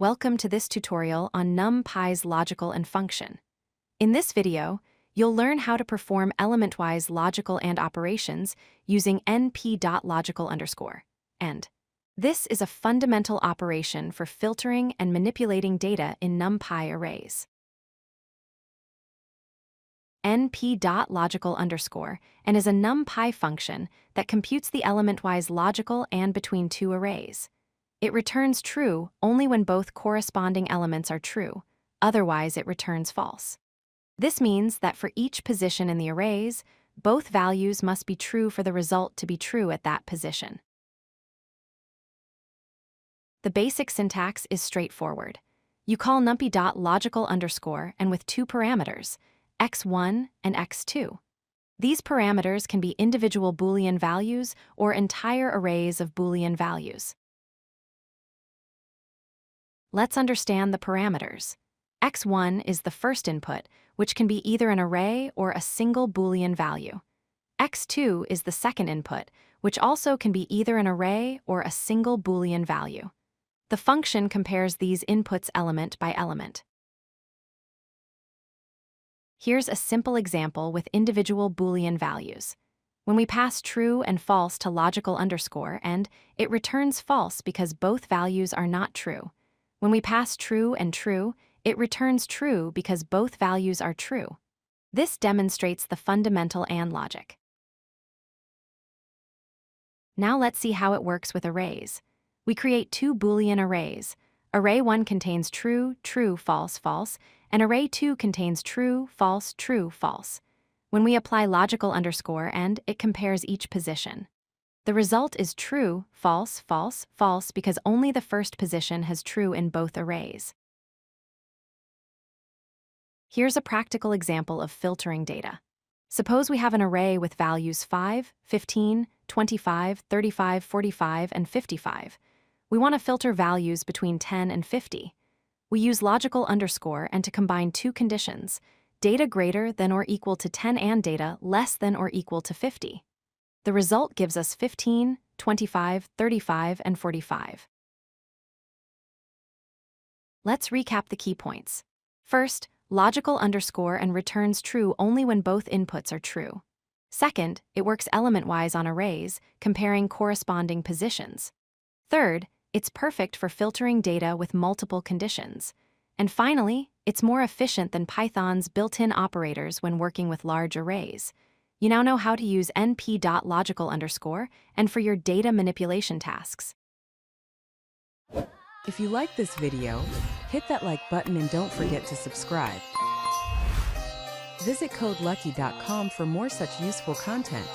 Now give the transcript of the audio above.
Welcome to this tutorial on NumPy's logical and function. In this video, you'll learn how to perform element-wise logical and operations using np.logical_. And this is a fundamental operation for filtering and manipulating data in NumPy arrays. np.logical_ and is a NumPy function that computes the element-wise logical and between two arrays. It returns true only when both corresponding elements are true, otherwise it returns false. This means that for each position in the arrays, both values must be true for the result to be true at that position. The basic syntax is straightforward. You call numpy.logical_ and with two parameters, x1 and x2. These parameters can be individual boolean values or entire arrays of boolean values. Let's understand the parameters. x1 is the first input, which can be either an array or a single boolean value. x2 is the second input, which also can be either an array or a single boolean value. The function compares these inputs element by element. Here's a simple example with individual boolean values. When we pass true and false to logical_, and it returns false because both values are not true. When we pass true and true, it returns true because both values are true. This demonstrates the fundamental AND logic. Now let's see how it works with arrays. We create two Boolean arrays. Array 1 contains true, true, false, false, and array 2 contains true, false, true, false. When we apply logical_, and it compares each position. The result is true, false, false, false because only the first position has true in both arrays. Here's a practical example of filtering data. Suppose we have an array with values 5, 15, 25, 35, 45, and 55. We want to filter values between 10 and 50. We use logical_, and to combine two conditions, data greater than or equal to 10 and data less than or equal to 50. The result gives us 15, 25, 35, and 45. Let's recap the key points. First, logical_, and returns true only when both inputs are true. Second, it works element-wise on arrays, comparing corresponding positions. Third, it's perfect for filtering data with multiple conditions. And finally, it's more efficient than Python's built-in operators when working with large arrays. You now know how to use np.logical_, and for your data manipulation tasks. If you like this video, hit that like button and don't forget to subscribe. Visit codelucky.com for more such useful content.